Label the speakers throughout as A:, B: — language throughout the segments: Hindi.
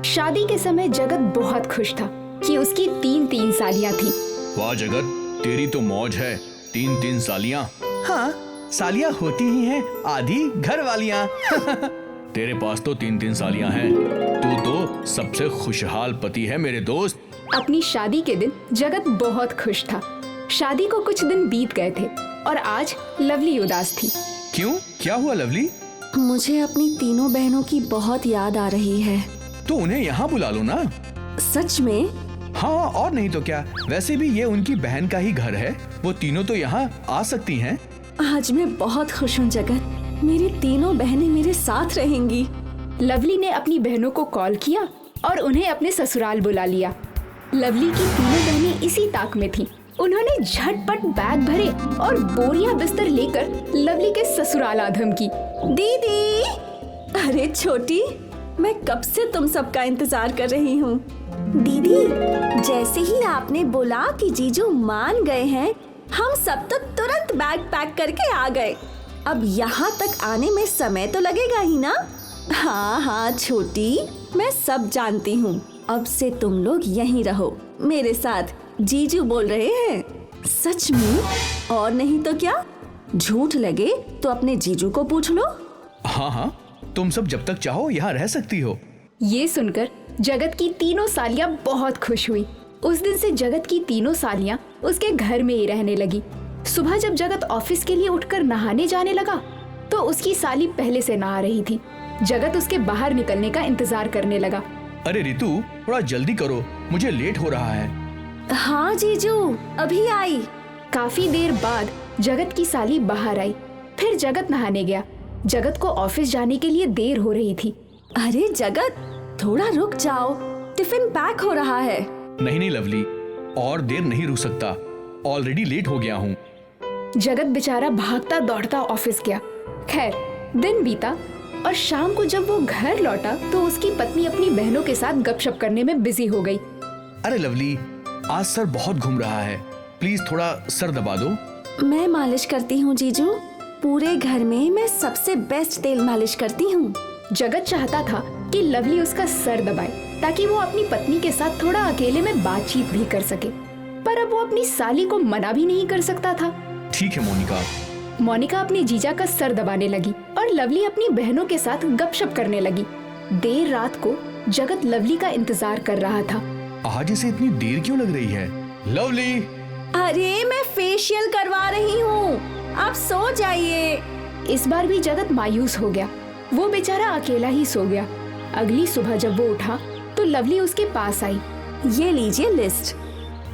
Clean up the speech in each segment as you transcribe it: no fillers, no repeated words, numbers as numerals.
A: शादी के समय जगत बहुत खुश था कि उसकी तीन सालियां थी।
B: वाह जगत, तेरी तो मौज है, तीन सालियां।
C: हाँ, सालियां होती ही हैं आधी घर वालियां।
B: तेरे पास तो तीन सालियां हैं। तू तो सबसे खुशहाल पति है मेरे दोस्त।
A: अपनी शादी के दिन जगत बहुत खुश था। शादी को कुछ दिन बीत गए थे और आज लवली उदास थी।
B: क्यों, क्या हुआ लवली?
D: मुझे अपनी तीनों बहनों की बहुत याद आ रही है।
B: तो उन्हें यहाँ बुला लो ना।
D: सच में?
C: हाँ, और नहीं तो क्या। वैसे भी ये उनकी बहन का ही घर है, वो तीनों तो यहाँ आ सकती हैं।
D: आज मैं बहुत खुश हूँ जगत, मेरी तीनों बहनें मेरे साथ रहेंगी।
A: लवली ने अपनी बहनों को कॉल किया और उन्हें अपने ससुराल बुला लिया। लवली की तीनों बहनें इसी ताक में थीं। उन्होंने झटपट बैग भरे और बोरियां बिस्तर लेकर लवली के ससुराल आधम की।
D: दीदी! अरे छोटी, मैं कब से तुम सबका इंतजार कर रही हूँ। दीदी, जैसे ही आपने बोला कि जीजू मान गए हैं, हम सब तो तुरंत बैग पैक करके आ गए। अब यहाँ तक आने में समय तो लगेगा ही ना? हाँ छोटी, मैं सब जानती हूँ। अब से तुम लोग यहीं रहो मेरे साथ। जीजू बोल रहे हैं। सच में? और नहीं तो क्या? झूठ लगे तो अपने जीजू को पूछ लो।
C: हाँ, तुम सब जब तक चाहो यहाँ रह सकती हो।
A: ये सुनकर जगत की तीनों सालियां बहुत खुश हुई। उस दिन से जगत की तीनों सालियां उसके घर में ही रहने लगी। सुबह जब जगत ऑफिस के लिए उठकर नहाने जाने लगा तो उसकी साली पहले से नहा रही थी। जगत उसके बाहर निकलने का इंतजार करने लगा।
C: अरे रितु, थोड़ा जल्दी करो, मुझे लेट हो रहा है।
D: हाँ जीजू, अभी आई।
A: काफी देर बाद जगत की साली बाहर आई। फिर जगत नहाने गया। जगत को ऑफिस जाने के लिए देर हो रही थी।
D: अरे जगत, थोड़ा रुक जाओ, टिफिन पैक हो रहा है।
C: नहीं लवली, और देर नहीं रुक सकता, ऑलरेडी लेट हो गया हूँ।
A: जगत बेचारा भागता दौड़ता ऑफिस गया। खैर, दिन बीता और शाम को जब वो घर लौटा तो उसकी पत्नी अपनी बहनों के साथ गपशप करने में बिजी हो गई।
C: अरे लवली, आज सर बहुत घूम रहा है, प्लीज थोड़ा सर दबा दो।
D: मैं मालिश करती हूँ जीजू, पूरे घर में मैं सबसे बेस्ट तेल मालिश करती हूँ।
A: जगत चाहता था कि लवली उसका सर दबाए ताकि वो अपनी पत्नी के साथ थोड़ा अकेले में बातचीत भी कर सके, पर अब वो अपनी साली को मना भी नहीं कर सकता था।
C: ठीक है मोनिका।
A: मोनिका अपने जीजा का सर दबाने लगी और लवली अपनी बहनों के साथ गपशप करने लगी। देर रात को जगत लवली का इंतजार कर रहा था।
C: आज इसे इतनी देर क्यों लग रही है? लवली!
D: अरे मैं फेशियल करवा रही हूँ, आप सो जाइए।
A: इस बार भी जगत मायूस हो गया। वो बेचारा अकेला ही सो गया। अगली सुबह जब वो उठा तो लवली उसके पास आई।
D: ये लीजिए लिस्ट।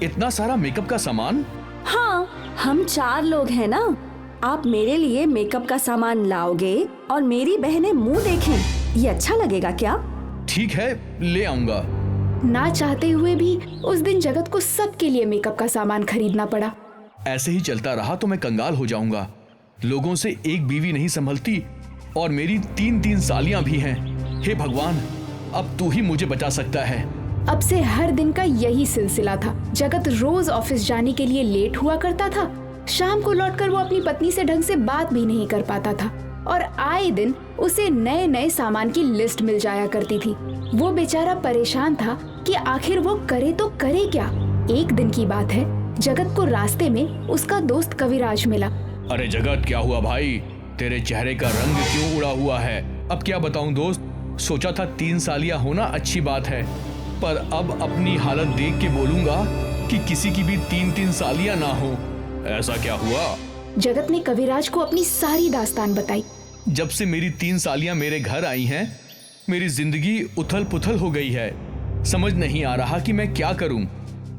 C: इतना सारा मेकअप का सामान?
D: हाँ, हम 4 लोग हैं ना। आप मेरे लिए मेकअप का सामान लाओगे और मेरी बहनें मुंह देखें, ये अच्छा लगेगा क्या?
C: ठीक है, ले आऊंगा।
A: ना चाहते हुए भी उस दिन जगत को सबके लिए मेकअप का सामान खरीदना पड़ा।
C: ऐसे ही चलता रहा तो मैं कंगाल हो जाऊंगा। लोगों से एक बीवी नहीं संभलती और मेरी तीन सालियां भी हैं। हे भगवान, अब तू ही मुझे बचा सकता है।
A: अब से हर दिन का यही सिलसिला था। जगत रोज ऑफिस जाने के लिए लेट हुआ करता था। शाम को लौटकर वो अपनी पत्नी से ढंग से बात भी नहीं कर पाता था और आए दिन उसे नए सामान की लिस्ट मिल जाया करती थी। वो बेचारा परेशान था कि आखिर वो करे तो करे क्या। एक दिन की बात है, जगत को रास्ते में उसका दोस्त कविराज मिला।
C: अरे जगत, क्या हुआ भाई? तेरे चेहरे का रंग क्यों उड़ा हुआ है? अब क्या बताऊं दोस्त, सोचा था 3 सालियां होना अच्छी बात है, पर अब अपनी हालत देख के बोलूंगा कि किसी की भी तीन सालियां ना हो। ऐसा क्या हुआ?
A: जगत ने कविराज को अपनी सारी दास्तान बताई।
C: जब से मेरी 3 सालियां मेरे घर आई हैं, मेरी जिंदगी उथल पुथल हो गई है। समझ नहीं आ रहा कि मैं क्या करूं।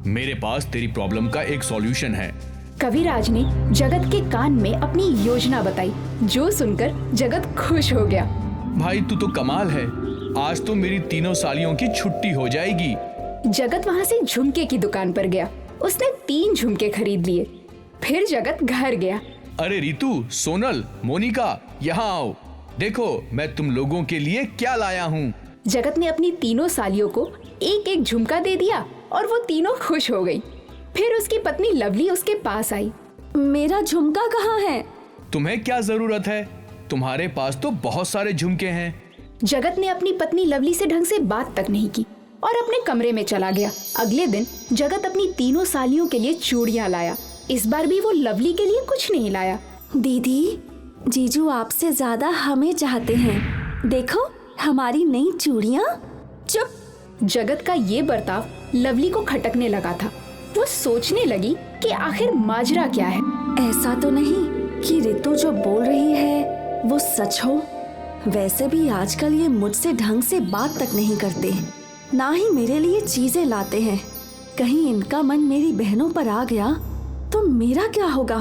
C: मेरे पास तेरी प्रॉब्लम का एक सॉल्यूशन है।
A: कविराज ने जगत के कान में अपनी योजना बताई, जो सुनकर जगत खुश हो गया।
C: भाई तू तो कमाल है, आज तो मेरी तीनों सालियों की छुट्टी हो जाएगी।
A: जगत वहाँ से झुमके की दुकान पर गया। उसने 3 झुमके खरीद लिए। फिर जगत घर गया।
C: अरे रितु, सोनल, मोनिका, यहाँ आओ, देखो मैं तुम लोगों के लिए क्या लाया हूँ।
A: जगत ने अपनी तीनों सालियों को एक झुमका दे दिया और वो तीनों खुश हो गई। फिर उसकी पत्नी लवली उसके पास आई।
D: मेरा झुमका कहाँ है?
C: तुम्हें क्या जरूरत है? तुम्हारे पास तो बहुत सारे झुमके हैं।
A: जगत ने अपनी पत्नी लवली से ढंग से बात तक नहीं की और अपने कमरे में चला गया। अगले दिन जगत अपनी तीनों सालियों के लिए चूड़ियां लाया। इस बार भी वो लवली के लिए कुछ नहीं लाया।
D: दीदी, जीजू आपसे ज्यादा हमें चाहते हैं। देखो हमारी नई चूड़ियां।
A: चुप। जगत का ये बर्ताव लवली को खटकने लगा था। वो सोचने लगी कि आखिर माजरा क्या है।
D: ऐसा तो नहीं कि रितु जो बोल रही है वो सच हो। वैसे भी आजकल ये मुझसे ढंग से बात तक नहीं करते, ना ही मेरे लिए चीजें लाते हैं। कहीं इनका मन मेरी बहनों पर आ गया तो मेरा क्या होगा?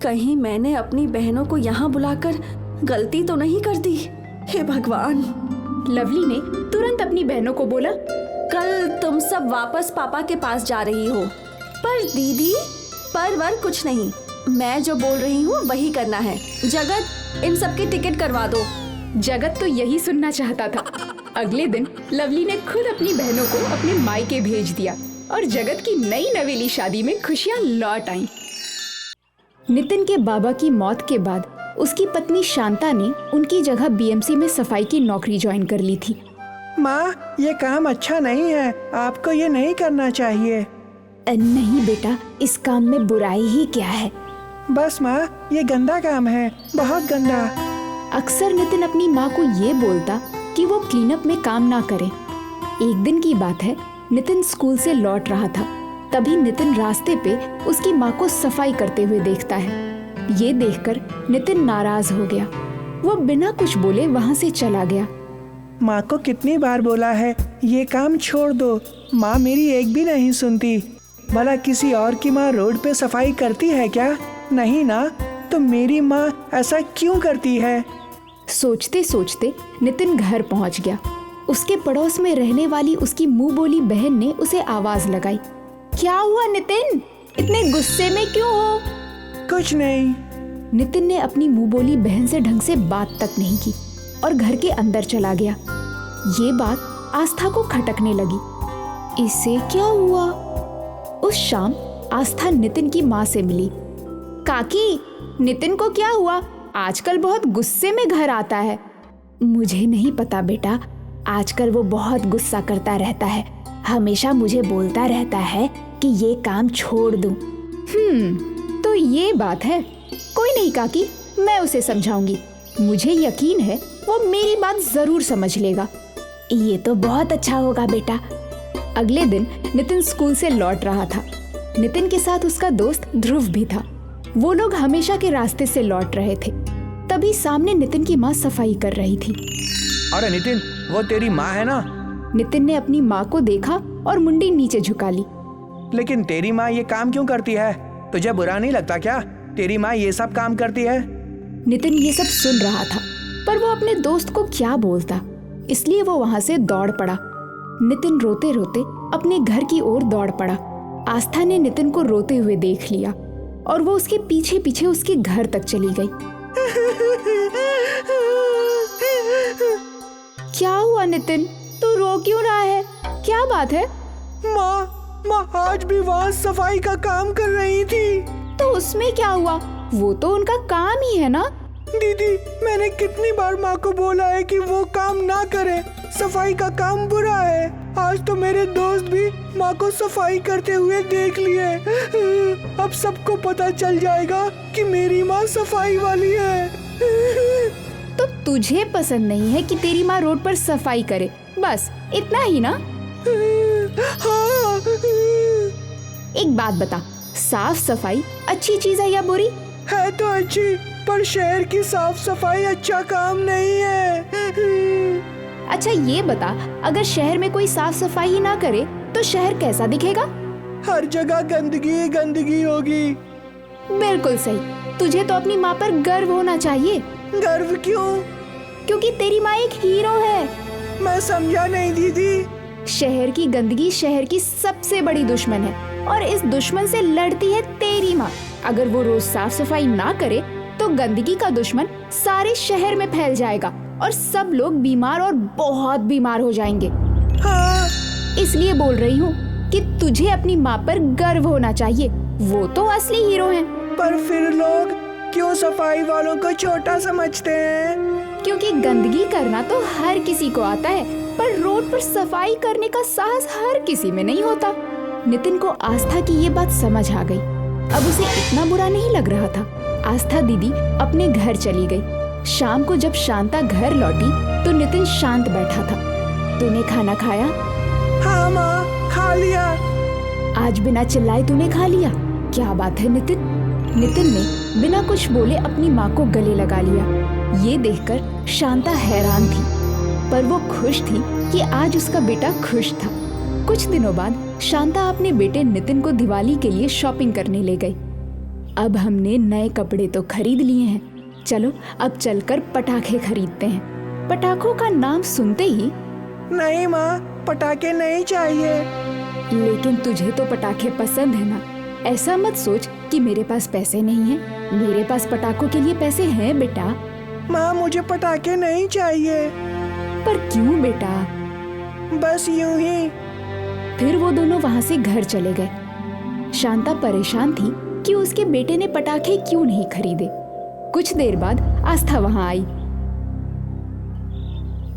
D: कहीं मैंने अपनी बहनों को यहाँ बुलाकर गलती तो नहीं कर दी? हे भगवान।
A: लवली ने तुरंत अपनी बहनों को बोला,
D: कल तुम सब वापस पापा के पास जा रही हो। पर दीदी, पर वर कुछ नहीं, मैं जो बोल रही हूँ वही करना है। जगत, इन सबकी टिकट करवा दो।
A: जगत तो यही सुनना चाहता था। अगले दिन लवली ने खुद अपनी बहनों को अपने मायके भेज दिया और जगत की नई नवेली शादी में खुशियां लौट आईं। नितिन के बाबा की मौत के बाद उसकी पत्नी शांता ने उनकी जगह बीएमसी में सफाई की नौकरी ज्वाइन कर ली थी।
E: माँ, ये काम अच्छा नहीं है, आपको ये नहीं करना चाहिए।
A: नहीं बेटा, इस काम में बुराई ही क्या है।
E: बस माँ, ये गंदा काम है, बहुत गंदा।
A: अक्सर नितिन अपनी माँ को ये बोलता कि वो क्लीनअप में काम ना करे। एक दिन की बात है, नितिन स्कूल से लौट रहा था। तभी नितिन रास्ते पे उसकी माँ को सफाई करते हुए देखता है। ये देखकर नितिन नाराज हो गया। वो बिना कुछ बोले वहाँ से चला गया।
E: माँ को कितनी बार बोला है ये काम छोड़ दो, माँ मेरी एक भी नहीं सुनती। भला किसी और की माँ रोड पे सफाई करती है क्या? नहीं ना, तो मेरी माँ ऐसा क्यों करती है?
A: सोचते सोचते नितिन घर पहुंच गया। उसके पड़ोस में रहने वाली उसकी मुंह बोली बहन ने उसे आवाज लगाई। क्या हुआ नितिन, इतने गुस्से में क्यों हो?
E: कुछ नहीं।
A: नितिन ने अपनी मुंह बोली बहन से ढंग से बात तक नहीं की और घर के अंदर चला गया। ये बात आस्था को खटकने लगी। इसे क्या हुआ? उस शाम आस्था नितिन की माँ से मिली। काकी, नितिन को क्या हुआ? आजकल बहुत गुस्से में घर आता है। मुझे नहीं पता बेटा, आजकल वो बहुत गुस्सा करता रहता है। हमेशा मुझे बोलता रहता है कि ये काम छोड़ दूं। तो ये बात है। कोई नहीं काकी, मैं उसे समझाऊंगी। मुझे यकीन है वो मेरी बात जरूर समझ लेगा। ये तो बहुत अच्छा होगा बेटा। अगले दिन नितिन स्कूल से लौट रहा था। नितिन के साथ उसका दोस्त ध्रुव भी था। वो लोग हमेशा के रास्ते से लौट रहे थे। तभी सामने नितिन की माँ सफाई कर रही थी।
E: अरे नितिन, वो तेरी माँ है ना?
A: नितिन ने अपनी माँ को देखा और मुंडी नीचे झुका ली।
E: लेकिन तेरी माँ ये काम क्यों करती है? तुझे बुरा नहीं लगता क्या? तेरी माँ ये सब काम करती है।
A: नितिन ये सब सुन रहा था, पर वो अपने दोस्त को क्या बोलता, इसलिए वो वहां से दौड़ पड़ा। नितिन रोते रोते अपने घर की ओर दौड़ पड़ा। आस्था ने नितिन को रोते हुए देख लिया और वो उसके पीछे पीछे उसके घर तक चली गई। क्या हुआ नितिन, तू रो क्यों रहा है? क्या बात है?
E: माँ आज भी वहाँ सफाई का काम कर रही थी।
A: तो उसमें क्या हुआ? वो तो उनका काम ही है ना।
E: दीदी, मैंने कितनी बार माँ को बोला है कि वो काम ना करे, सफाई का काम बुरा है। आज तो मेरे दोस्त भी माँ को सफाई करते हुए देख लिए। अब सबको पता चल जाएगा कि मेरी माँ सफाई वाली है।
A: तो तुझे पसंद नहीं है कि तेरी माँ रोड पर सफाई करे, बस इतना ही ना?
E: हाँ।
A: एक बात बता, साफ सफाई अच्छी चीज है या बुरी?
E: है तो अच्छी, पर शहर की साफ सफाई अच्छा काम नहीं है।
A: अच्छा ये बता, अगर शहर में कोई साफ सफाई ही ना करे तो शहर कैसा दिखेगा?
E: हर जगह गंदगी गंदगी होगी।
A: बिल्कुल सही। तुझे तो अपनी माँ पर गर्व होना चाहिए।
E: गर्व क्यों?
A: क्योंकि तेरी माँ एक हीरो है।
E: मैं समझा नहीं दीदी।
A: शहर की गंदगी शहर की सबसे बड़ी दुश्मन है और इस दुश्मन से लड़ती है तेरी माँ। अगर वो रोज साफ सफाई ना करे तो गंदगी का दुश्मन सारे शहर में फैल जाएगा और सब लोग बीमार और बहुत बीमार हो जाएंगे।
E: हाँ।
A: इसलिए बोल रही हूँ कि तुझे अपनी माँ पर गर्व होना चाहिए। वो तो असली हीरो हैं।
E: पर फिर लोग क्यों सफाई वालों को छोटा समझते हैं?
A: क्योंकि गंदगी करना तो हर किसी को आता है, पर रोड पर सफाई करने का साहस हर किसी में नहीं होता। नितिन को आस्था की ये बात समझ आ गई। अब उसे इतना बुरा नहीं लग रहा था। आस्था दीदी अपने घर चली गई। शाम को जब शांता घर लौटी तो नितिन शांत बैठा था। तूने खाना खाया?
E: हाँ माँ, खा लिया।
A: आज बिना चिल्लाए तूने खा लिया? क्या बात है नितिन। नितिन ने बिना कुछ बोले अपनी माँ को गले लगा लिया। ये देखकर शांता हैरान थी, पर वो खुश थी कि आज उसका बेटा खुश था। कुछ दिनों बाद शांता अपने बेटे नितिन को दिवाली के लिए शॉपिंग करने ले गई। अब हमने नए कपड़े तो खरीद लिए हैं, चलो अब चलकर पटाखे खरीदते हैं। पटाखों का नाम सुनते ही,
E: नहीं माँ, पटाखे नहीं चाहिए।
A: लेकिन तुझे तो पटाखे पसंद है ना। ऐसा मत सोच कि मेरे पास पैसे नहीं हैं। मेरे पास पटाखों के लिए पैसे हैं बेटा।
E: माँ, मुझे पटाखे नहीं चाहिए।
A: पर क्यों बेटा?
E: बस यूं ही।
A: फिर वो दोनों वहाँ से घर चले गए। शांता परेशान थी कि उसके बेटे ने पटाखे क्यों नहीं खरीदे। कुछ देर बाद आस्था वहाँ आई।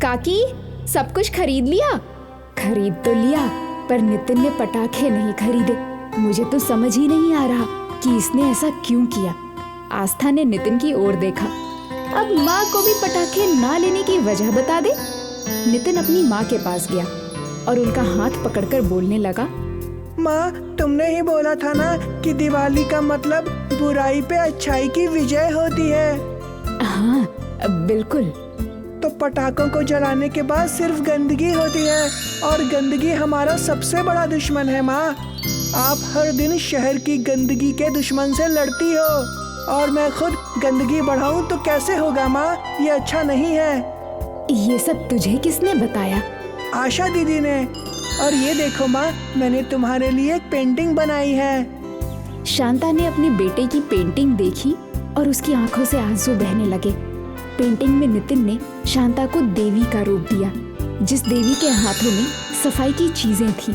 A: काकी, सब कुछ खरीद लिया? खरीद तो लिया, पर नितिन ने पटाखे नहीं खरीदे। मुझे तो समझ ही नहीं आ रहा कि इसने ऐसा क्यों किया। आस्था ने नितिन की ओर देखा। अब माँ को भी पटाखे ना लेने की वजह बता दे। नितिन अपनी माँ के पास गया और उनका हाथ पकड़कर बोलने लगा,
E: माँ, तुमने ही बोला था ना कि दिवाली का मतलब बुराई पे अच्छाई की विजय होती है।
A: हाँ बिल्कुल।
E: तो पटाखों को जलाने के बाद सिर्फ गंदगी होती है, और गंदगी हमारा सबसे बड़ा दुश्मन है। माँ, आप हर दिन शहर की गंदगी के दुश्मन से लड़ती हो, और मैं खुद गंदगी बढ़ाऊं तो कैसे होगा माँ? ये अच्छा नहीं है।
A: ये सब तुझे किसने बताया?
E: आशा दीदी ने। और ये देखो माँ, मैंने तुम्हारे लिए एक पेंटिंग बनाई है।
A: शांता ने अपने बेटे की पेंटिंग देखी और उसकी आंखों से आंसू बहने लगे। पेंटिंग में नितिन ने शांता को देवी का रूप दिया, जिस देवी के हाथों में सफाई की चीजें थी।